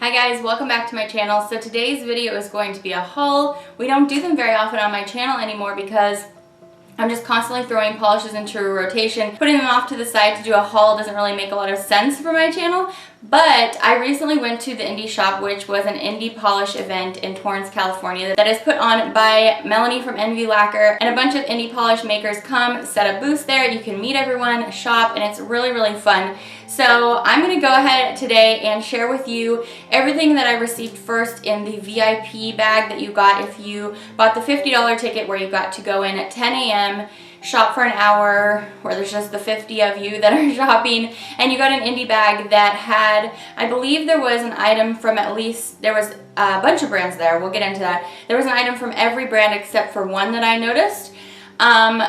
Hi guys, welcome back to my channel. So today's video is going to be a haul. We don't do them very often on my channel anymore because I'm just constantly throwing polishes into a rotation. Putting them off to the side to do a haul doesn't really make a lot of sense for my channel. But I recently went to the indie shop, which was an indie polish event in Torrance, California that is put on by Melanie from Nvr Lacquer, and a bunch of indie polish makers come set up booths there. You can meet everyone, shop, and it's really fun. So I'm going to go ahead today and share with you everything that I received first in the VIP bag that you got if you bought the $50 ticket, where you got to go in at 10 a.m. shop for an hour, where there's just the 50 of you that are shopping, and you got an indie bag that had, I believe there was an item from there was a bunch of brands there, we'll get into that. There was an item from every brand except for one that I noticed.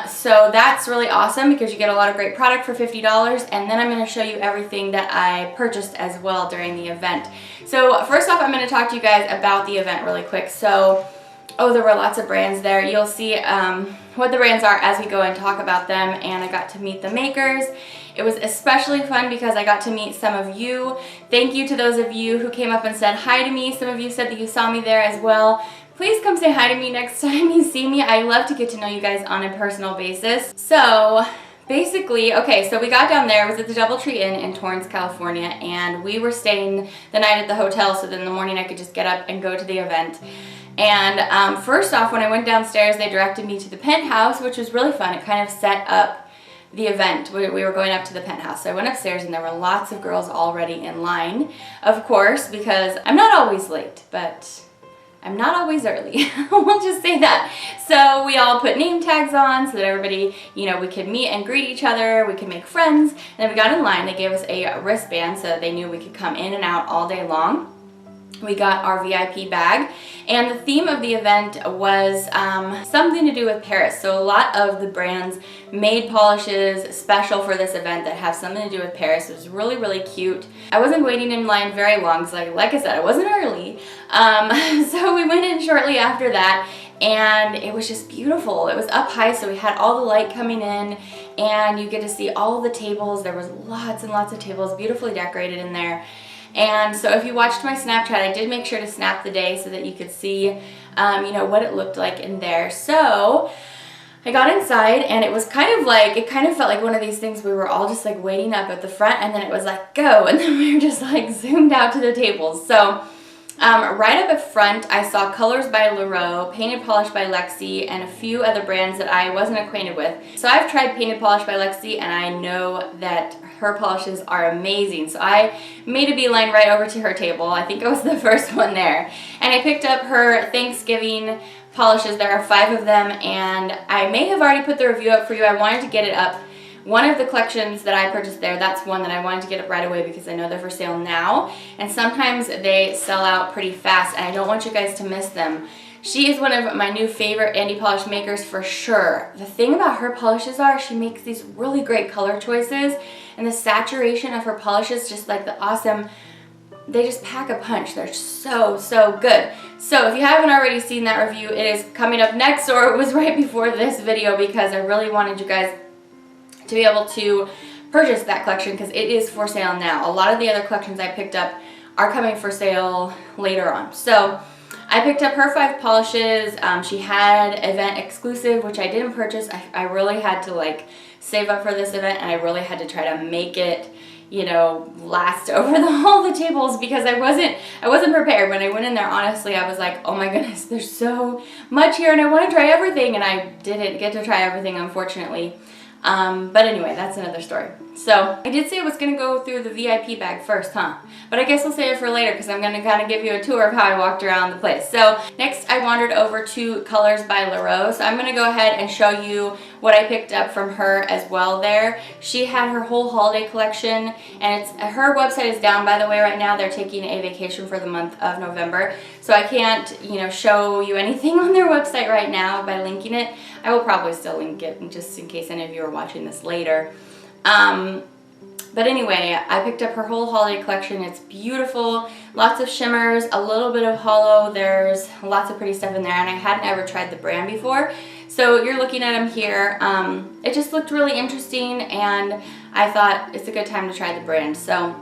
So that's really awesome because you get a lot of great product for $50, and then I'm going to show you everything that I purchased as well during the event. So first off, I'm going to talk to you guys about the event really quick. So, there were lots of brands there. You'll see what the brands are as we go and talk about them, and I got to meet the makers. It was especially fun because I got to meet some of you. Thank you to those of you who came up and said hi to me. Some of you said that you saw me there as well. Please come say hi to me next time you see me. I love to get to know you guys on a personal basis. So basically, okay, so we got down there. It was at the DoubleTree Inn in Torrance, California, and we were staying the night at the hotel so that in the morning I could just get up and go to the event. And first off, when I went downstairs, they directed me to the penthouse, which was really fun. It kind of set up the event. We were going up to the penthouse. So I went upstairs and there were lots of girls already in line, of course, because I'm not always late, but I'm not always early. We'll just say that. So we all put name tags on so that everybody, you know, we could meet and greet each other, we could make friends. And then we got in line. They gave us a wristband so that they knew we could come in and out all day long. We got our VIP bag, and the theme of the event was something to do with Paris. So a lot of the brands made polishes special for this event that have something to do with Paris. It was really cute. I wasn't waiting in line very long because like I said, I wasn't early. So we went in shortly after that, and it was just beautiful. It was up high, so we had all the light coming in, and you get to see all the tables. There was lots and lots of tables, beautifully decorated in there. And so if you watched my Snapchat, I did make sure to snap the day so that you could see, you know, what it looked like in there. So I got inside, and it was kind of like, it kind of felt like one of these things we were all just like waiting up at the front, and then it was like, go, and then we were just like zoomed out to the tables. So right up at front, I saw Colors by Llarowe, Painted Polish by Lexi, and a few other brands that I wasn't acquainted with. So I've tried Painted Polish by Lexi, and I know that her polishes are amazing. So I made a beeline right over to her table. I think I was the first one there. And I picked up her Thanksgiving polishes. There are 5 of them, and I may have already put the review up for you. I wanted to get it up. One of the collections that I purchased there, that's one that I wanted to get up right away because I know they're for sale now. And sometimes they sell out pretty fast, and I don't want you guys to miss them. She is one of my new favorite indie polish makers for sure. The thing about her polishes are she makes these really great color choices, and the saturation of her polishes, just like the awesome, they just pack a punch. They're so good. So if you haven't already seen that review, it is coming up next, or it was right before this video because I really wanted you guys to be able to purchase that collection because it is for sale now. A lot of the other collections I picked up are coming for sale later on. So I picked up her 5 polishes. She had event exclusive, which I didn't purchase. I really had to like save up for this event, and I really had to try to make it, you know, last over all the tables because I wasn't prepared. When I went in there, honestly, I was like, oh my goodness, there's so much here and I want to try everything, and I didn't get to try everything, unfortunately. But anyway, that's another story. So I did say I was going to go through the VIP bag first, huh? But I guess we'll save it for later because I'm going to kind of give you a tour of how I walked around the place. So next I wandered over to Colors by Llarowe. So I'm going to go ahead and show you what I picked up from her as well there. She had her whole holiday collection, and her website is down, by the way, right now. They're taking a vacation for the month of November. So I can't, you know, show you anything on their website right now by linking it. I will probably still link it just in case any of you are watching this later. But anyway, I picked up her whole holiday collection. It's beautiful, lots of shimmers, a little bit of hollow. There's lots of pretty stuff in there, and I hadn't ever tried the brand before. So you're looking at them here. It just looked really interesting, and I thought it's a good time to try the brand. So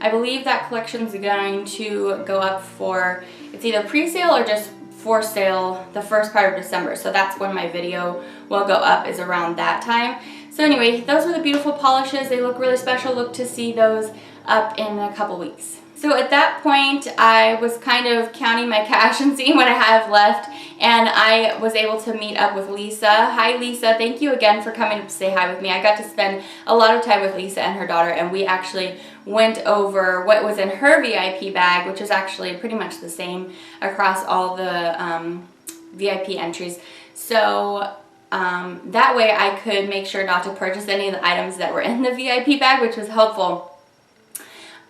I believe that collection's going to go up for, it's either pre-sale or just for sale the first part of December. So that's when my video will go up, is around that time. So anyway, those were the beautiful polishes. They look really special. Look to see those up in a couple weeks. So at that point, I was kind of counting my cash and seeing what I have left, and I was able to meet up with Lisa. Hi Lisa, thank you again for coming to say hi with me. I got to spend a lot of time with Lisa and her daughter, and we actually went over what was in her VIP bag, which is actually pretty much the same across all the VIP entries. So that way I could make sure not to purchase any of the items that were in the VIP bag, which was helpful.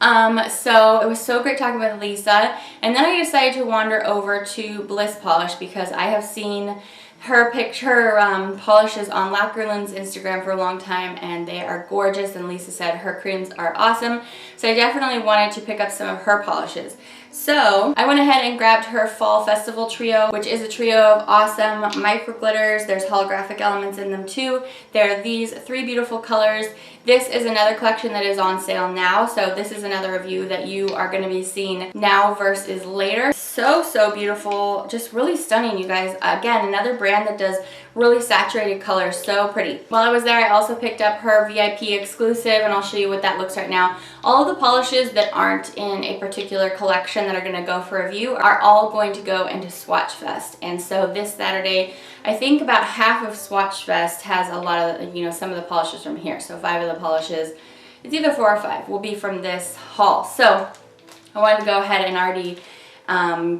So it was so great talking with Lisa, and then I decided to wander over to Bliss Polish because I have seen her polishes on Lacquerland's Instagram for a long time, and they are gorgeous, and Lisa said her creams are awesome, so I definitely wanted to pick up some of her polishes. So I went ahead and grabbed her Fall Festival Trio, which is a trio of awesome micro glitters. There's holographic elements in them too. There are these 3 beautiful colors. This is another collection that is on sale now, so this is another review that you are going to be seeing now versus later. So beautiful, just really stunning, you guys. Again, another brand that does really saturated colors, so pretty. While I was there, I also picked up her VIP exclusive, and I'll show you what that looks right now. All of the polishes that aren't in a particular collection that are going to go for review are all going to go into Swatch Fest. And so this Saturday, I think about half of Swatch Fest has a lot of, you know, some of the polishes from here. So 5 of the polishes, it's either 4 or 5, will be from this haul. So I wanted to go ahead and already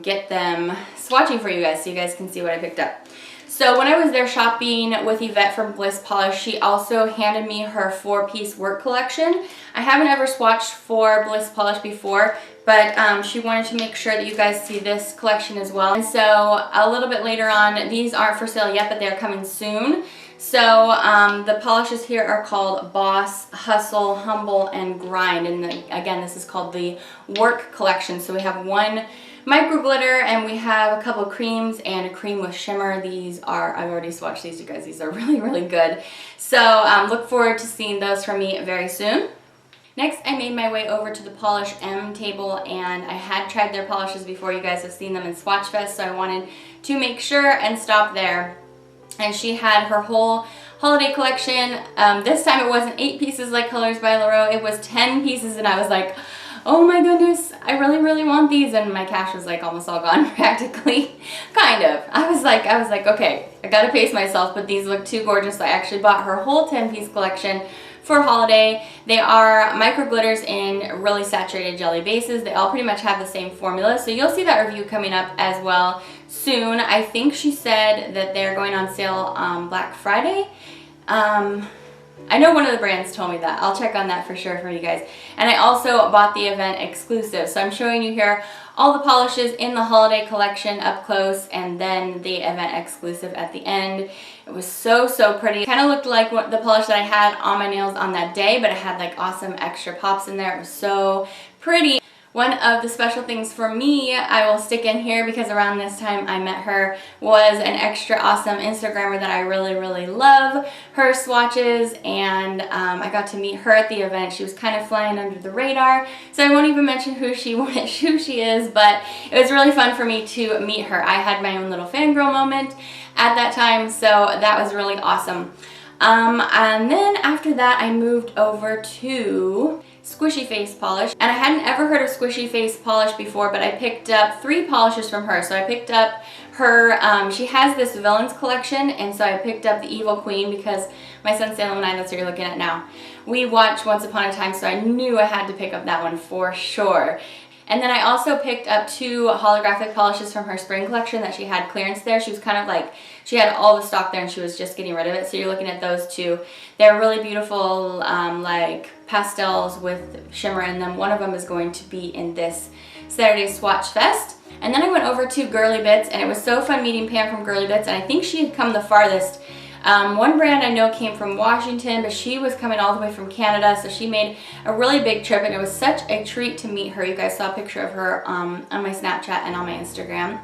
get them swatching for you guys so you guys can see what I picked up. So when I was there shopping with Yvette from Bliss Polish, she also handed me her 4-piece work collection. I haven't ever swatched for Bliss Polish before, but she wanted to make sure that you guys see this collection as well. And so a little bit later on, these aren't for sale yet, but they're coming soon. So the polishes here are called Boss, Hustle, Humble, and Grind. And again, this is called the Work Collection. So we have 1 micro glitter, and we have a couple creams and a cream with shimmer. These are, I've already swatched these, you guys. These are really good. So look forward to seeing those from me very soon. Next, I made my way over to the Polish M table, and I had tried their polishes before. You guys have seen them in Swatch Fest, so I wanted to make sure and stop there. And she had her whole holiday collection. This time it wasn't 8 pieces like Colors by Llarowe, it was 10 pieces, and I was like, oh my goodness, I really want these, and my cash was like almost all gone practically. Kind of. I was like, okay, I gotta pace myself, but these look too gorgeous, so I actually bought her whole 10-piece collection for holiday. They are micro glitters in really saturated jelly bases. They all pretty much have the same formula, so you'll see that review coming up as well soon. I think she said that they're going on sale Black Friday. I know one of the brands told me that. I'll check on that for sure for you guys. And I also bought the event exclusive. So I'm showing you here all the polishes in the holiday collection up close, and then the event exclusive at the end. It was so pretty. It kind of looked like the polish that I had on my nails on that day, but it had like awesome extra pops in there. It was so pretty. One of the special things for me, I will stick in here because around this time I met her, was an extra awesome Instagrammer that I really love, her swatches, and I got to meet her at the event. She was kind of flying under the radar, so I won't even mention who she is, but it was really fun for me to meet her. I had my own little fangirl moment at that time, so that was really awesome. And then after that I moved over to Squishy Face Polish, and I hadn't ever heard of Squishy Face Polish before, but I picked up 3 polishes from her. So I picked up her, she has this Villains collection, and so I picked up the Evil Queen because my son Salem and I, that's what you're looking at now, we watched Once Upon a Time, so I knew I had to pick up that one for sure. And then I also picked up 2 holographic polishes from her spring collection that she had clearance there. She was kind of like, she had all the stock there and she was just getting rid of it. So you're looking at those 2. They're really beautiful, like pastels with shimmer in them. One of them is going to be in this Saturday Swatch Fest. And then I went over to Girly Bits, and it was so fun meeting Pam from Girly Bits, and I think she had come the farthest. One brand I know came from Washington, but she was coming all the way from Canada, so she made a really big trip, and it was such a treat to meet her. You guys saw a picture of her on my Snapchat and on my Instagram.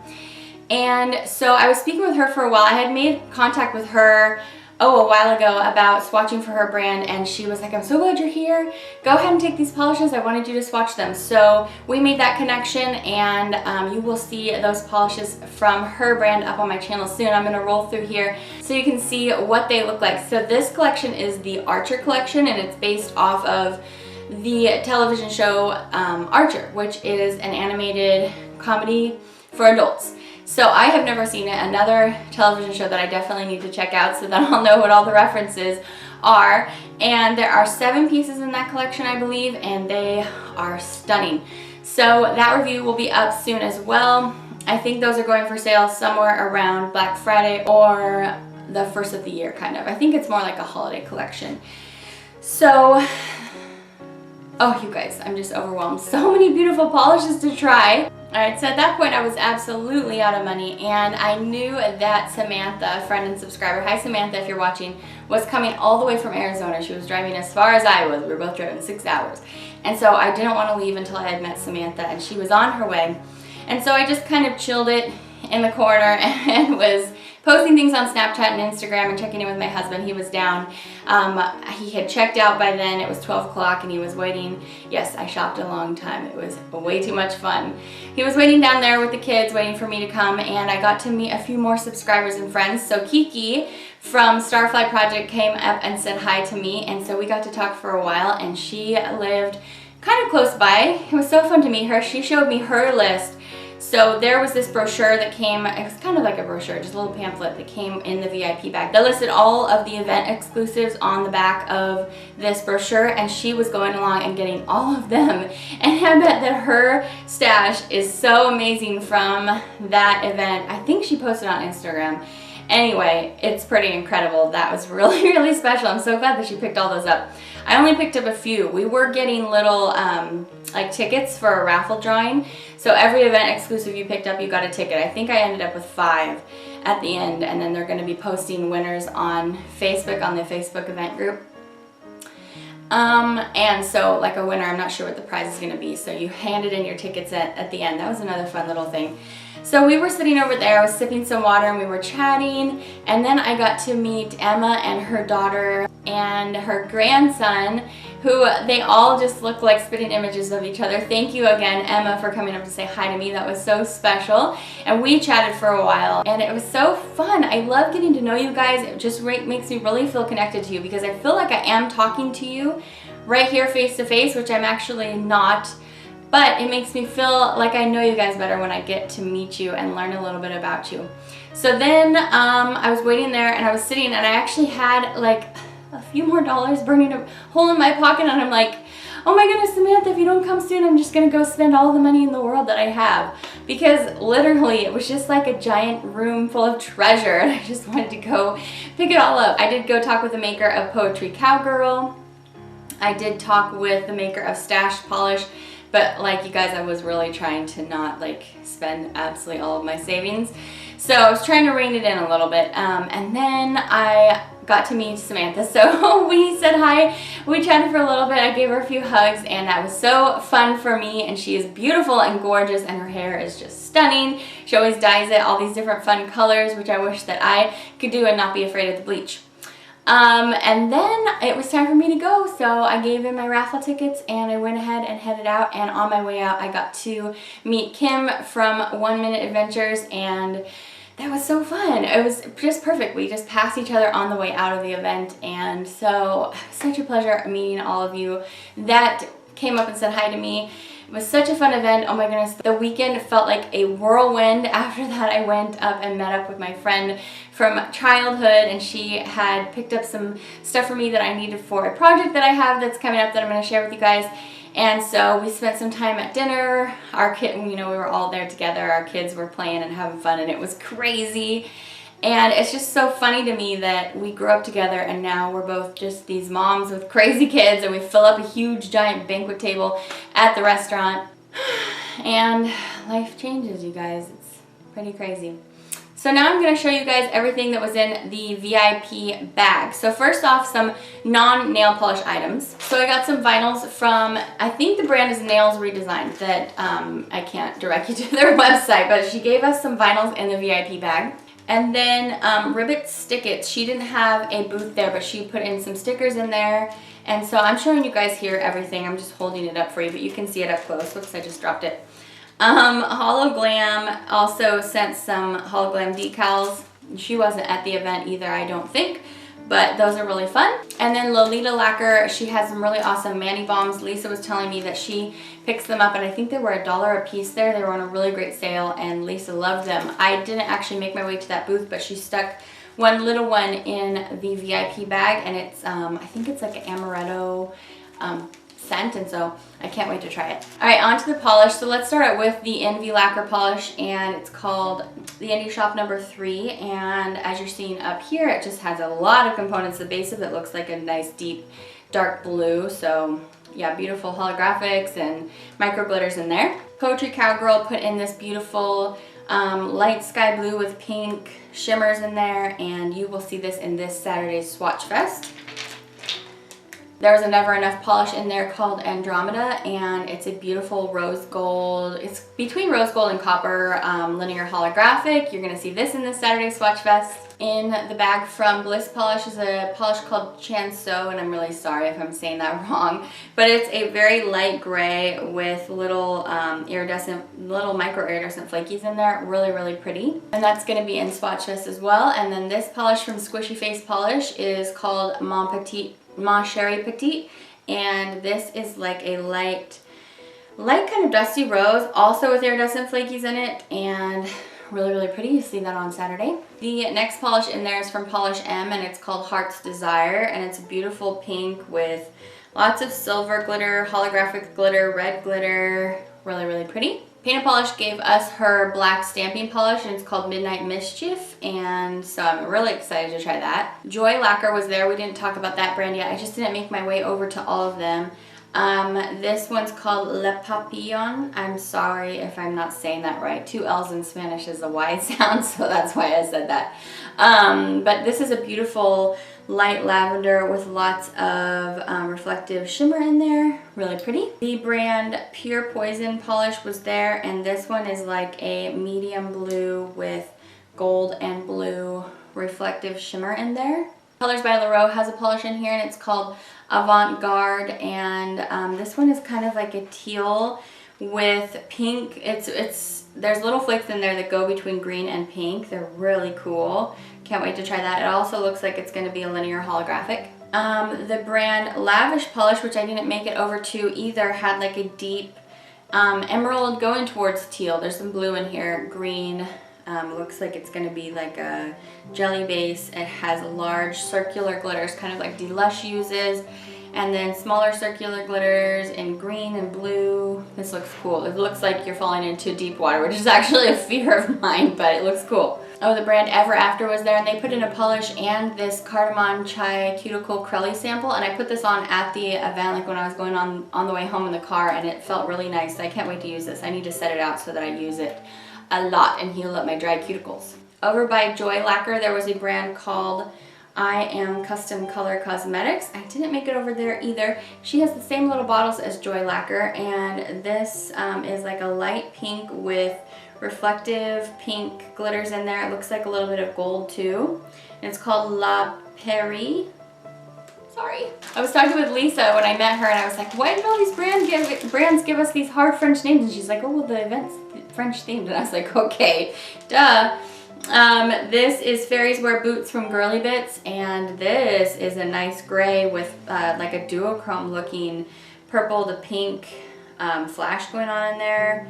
And so I was speaking with her for a while. I had made contact with her a while ago about swatching for her brand, and she was like, I'm so glad you're here. Go ahead and take these polishes. I wanted you to swatch them. So we made that connection, and you will see those polishes from her brand up on my channel soon. I'm gonna roll through here so you can see what they look like. So this collection is the Archer collection, and it's based off of the television show Archer, which is an animated comedy for adults. So I have never seen it, another television show that I definitely need to check out so that I'll know what all the references are. And there are 7 pieces in that collection, I believe, and they are stunning. So that review will be up soon as well. I think those are going for sale somewhere around Black Friday or the first of the year, kind of. I think it's more like a holiday collection. So, oh, you guys, I'm just overwhelmed. So many beautiful polishes to try. Alright, so at that point I was absolutely out of money, and I knew that Samantha, a friend and subscriber, hi Samantha if you're watching, was coming all the way from Arizona. She was driving as far as I was. We were both driving 6 hours. And so I didn't want to leave until I had met Samantha, and she was on her way. And so I just kind of chilled it in the corner and was posting things on Snapchat and Instagram and checking in with my husband. He was down. He had checked out by then. It was 12 o'clock and he was waiting. Yes, I shopped a long time. It was way too much fun. He was waiting down there with the kids, waiting for me to come, and I got to meet a few more subscribers and friends. So Kiki from Starfly Project came up and said hi to me, and so we got to talk for a while, and she lived kind of close by. It was so fun to meet her. She showed me her list. So there was this brochure that came, it was kind of like a brochure, just a little pamphlet that came in the VIP bag. That listed all of the event exclusives on the back of this brochure, and she was going along and getting all of them. And I bet that her stash is so amazing from that event. I think she posted on Instagram. Anyway, it's pretty incredible. That was really, really special. I'm so glad that she picked all those up. I only picked up a few. We were getting little like tickets for a raffle drawing. So every event exclusive you picked up, you got a ticket. I think I ended up with 5 at the end, and then they're going to be posting winners on Facebook, on the Facebook event group. And so like a winner, I'm not sure what the prize is going to be. So you handed in your tickets at the end. That was another fun little thing. So we were sitting over there, I was sipping some water and we were chatting, and then I got to meet Emma and her daughter and her grandson, who they all just look like spitting images of each other. Thank you again, Emma, for coming up to say hi to me. That was so special. And we chatted for a while, and it was so fun. I love getting to know you guys. It just makes me really feel connected to you, because I feel like I am talking to you right here face to face, which I'm actually not. But it makes me feel like I know you guys better when I get to meet you and learn a little bit about you. So then I was waiting there, and I was sitting, and I actually had like a few more dollars burning a hole in my pocket, and I'm like, oh my goodness, Samantha, if you don't come soon, I'm just gonna go spend all the money in the world that I have. Because literally it was just like a giant room full of treasure, and I just wanted to go pick it all up. I did go talk with the maker of Poetry Cowgirl. I did talk with the maker of Stached Polish. But like you guys, I was really trying to not like spend absolutely all of my savings. So I was trying to rein it in a little bit. And then I got to meet Samantha. So we said hi, we chatted for a little bit, I gave her a few hugs, and that was so fun for me. And she is beautiful and gorgeous, and her hair is just stunning. She always dyes it all these different fun colors, which I wish that I could do and not be afraid of the bleach. And then it was time for me to go, so I gave in my raffle tickets and I went ahead and headed out, and on my way out I got to meet Kim from 1 Minute Adventures, and that was so fun. It was just perfect. We just passed each other on the way out of the event, and so it was such a pleasure meeting all of you that came up and said hi to me. It was such a fun event. Oh my goodness. The weekend felt like a whirlwind. After that, I went up and met up with my friend from childhood, and she had picked up some stuff for me that I needed for a project that I have that's coming up that I'm going to share with you guys. And so we spent some time at dinner. Our kid, you know, we were all there together. Our kids were playing and having fun, and it was crazy. And it's just so funny to me that we grew up together, and now we're both just these moms with crazy kids, and we fill up a huge giant banquet table at the restaurant. And life changes, you guys. It's pretty crazy. So now I'm going to show you guys everything that was in the VIP bag. So first off, some non-nail polish items. So I got some vinyls from, I think the brand is Nails Redesigned, that I can't direct you to their website, but she gave us some vinyls in the VIP bag. And then Ribbit Stick It, she didn't have a booth there, but she put in some stickers in there. And so I'm showing you guys here everything. I'm just holding it up for you, but you can see it up close. Whoops, I just dropped it. Hollow Glam also sent some Hollow Glam decals. She wasn't at the event either, I don't think, but those are really fun. And then Lolita Lacquer, she has some really awesome mani bombs. Lisa was telling me that she picks them up, and I think they were $1 a piece there. They were on a really great sale, and Lisa loved them. I didn't actually make my way to that booth, but she stuck one little one in the VIP bag, and it's, I think it's like an amaretto scent, and so I can't wait to try it. All right, on to the polish. So let's start out with the Nvr Lacquer polish, and it's called the Indie Shop number 3. And as you're seeing up here, it just has a lot of components. The base of it looks like a nice deep dark blue. So yeah, beautiful holographics and micro glitters in there. Poetry Cowgirl put in this beautiful light sky blue with pink shimmers in there, and you will see this in this Saturday's Swatch Fest. There's a Nvr Enuff polish in there called Andromeda, and it's a beautiful rose gold. It's between rose gold and copper linear holographic. You're gonna see this in this Saturday Swatch Fest. In the bag from Bliss Polish is a polish called Chanso, and I'm really sorry if I'm saying that wrong, but it's a very light gray with little micro iridescent flakies in there. Really, really pretty. And that's gonna be in Swatch Fest as well. And then this polish from Squishy Face Polish is called Mon Chéri Petite, and this is like a light kind of dusty rose, also with iridescent flakies in it, and really, really pretty. You see that on Saturday. The next polish in there is from Polish M, and it's called Heart's Desire, and it's a beautiful pink with lots of silver glitter, holographic glitter, red glitter. Really, really pretty. Painted Polish gave us her black stamping polish, and it's called Midnight Mischief, and so I'm really excited to try that. Joy Lacquer was there. We didn't talk about that brand yet. I just didn't make my way over to all of them. This one's called Le Papillon. I'm sorry if I'm not saying that right. 2 L's in Spanish is a Y sound, so that's why I said that. But this is a beautiful light lavender with lots of reflective shimmer in there. Really pretty. The brand Pure Poison polish was there, and this one is like a medium blue with gold and blue reflective shimmer in there. Colors by Llarowe has a polish in here, and it's called Avant-Garde, and this one is kind of like a teal with pink. There's little flakes in there that go between green and pink. They're really cool. Can't wait to try that. It also looks like it's going to be a linear holographic. The brand Lavish Polish, which I didn't make it over to either, had like a deep emerald going towards teal. There's some blue in here, green. Looks like it's going to be like a jelly base. It has large circular glitters, kind of like Deluxe uses, and then smaller circular glitters in green and blue. This looks cool. It looks like you're falling into deep water, which is actually a fear of mine, but it looks cool. Oh, the brand Ever After was there, and they put in a polish and this cardamom chai cuticle Crelly sample, and I put this on at the event, like when I was going on the way home in the car, and it felt really nice. I can't wait to use this. I need to set it out so that I use it a lot and heal up my dry cuticles. Over by Joy Lacquer, there was a brand called A.M Custom Color Cosmetics. I didn't make it over there either. She has the same little bottles as Joy Lacquer, and this is like a light pink with reflective pink glitters in there. It looks like a little bit of gold too. And it's called La Prairie. Sorry. I was talking with Lisa when I met her, and I was like, why did all these brands give us these hard French names? And she's like, oh, well, the event's French themed. And I was like, okay, duh. This is Fairies Wear Boots from Girly Bits, and this is a nice gray with like a duochrome looking purple to pink flash going on in there.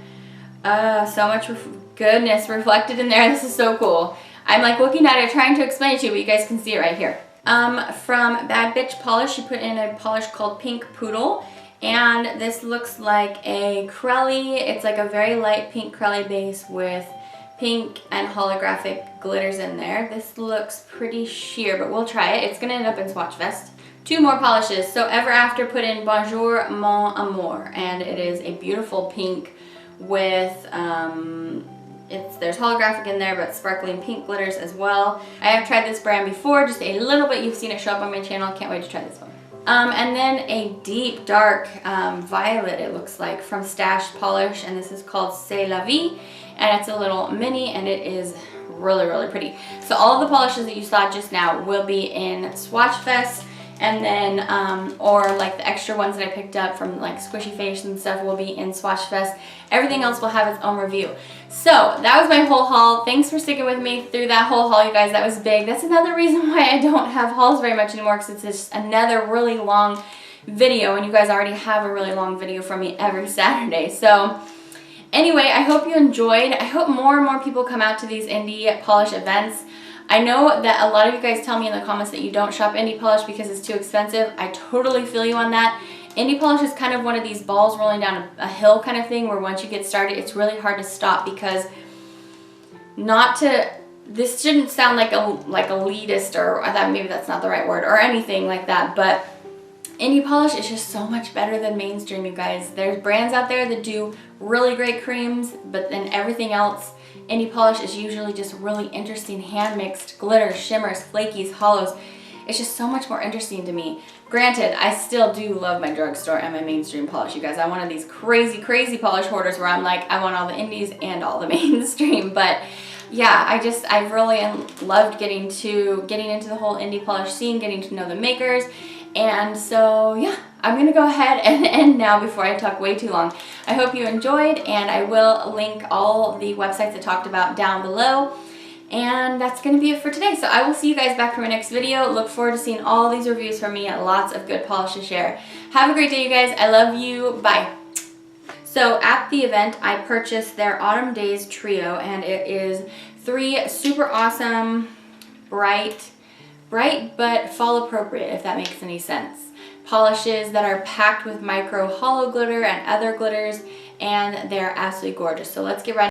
So much goodness reflected in there. This is so cool. I'm like looking at it, trying to explain it to you, but you guys can see it right here. From Bad Bitch Polish, she put in a polish called Pink Poodle, and this looks like a Crelly. It's like a very light pink Crelly base with pink and holographic glitters in there. This looks pretty sheer, but we'll try it. It's gonna end up in Swatch Fest. 2 more polishes. So Ever After put in Bonjour Mon Amour, and it is a beautiful pink with there's holographic in there, but sparkling pink glitters as well. I have tried this brand before, just a little bit. You've seen it show up on my channel. Can't wait to try this one. And then a deep dark violet, it looks like, from Stached Polish, and this is called C'est La Vie, and it's a little mini, and it is really, really pretty. So all of the polishes that you saw just now will be in Swatch Fest, and then, or like the extra ones that I picked up from like Squishy Face and stuff will be in Swatch Fest. Everything else will have its own review. So that was my whole haul. Thanks for sticking with me through that whole haul, you guys. That was big. That's another reason why I don't have hauls very much anymore, because it's just another really long video, and you guys already have a really long video from me every Saturday. So anyway, I hope you enjoyed. I hope more and more people come out to these indie polish events. I know that a lot of you guys tell me in the comments that you don't shop indie polish because it's too expensive. I totally feel you on that. Indie polish is kind of one of these balls rolling down a hill kind of thing, where once you get started, it's really hard to stop, because this shouldn't sound like elitist, or that maybe that's not the right word, or anything like that, but indie polish is just so much better than mainstream, you guys. There's brands out there that do really great creams, but then everything else, indie polish is usually just really interesting hand-mixed glitters, shimmers, flakies, hollows. It's just so much more interesting to me. Granted, I still do love my drugstore and my mainstream polish, you guys. I'm one of these crazy, crazy polish hoarders where I'm like, I want all the indies and all the mainstream. But yeah, I really loved getting into the whole indie polish scene, getting to know the makers. And so yeah, I'm gonna go ahead and end now before I talk way too long. I hope you enjoyed, and I will link all the websites I talked about down below. And that's gonna be it for today. So I will see you guys back for my next video. Look forward to seeing all these reviews from me. Lots of good polish to share. Have a great day, you guys. I love you. Bye. So at the event, I purchased their Autumn Days Trio, and it is 3 super awesome, bright but fall appropriate, if that makes any sense, polishes that are packed with micro hollow glitter and other glitters, and they're absolutely gorgeous. So let's get right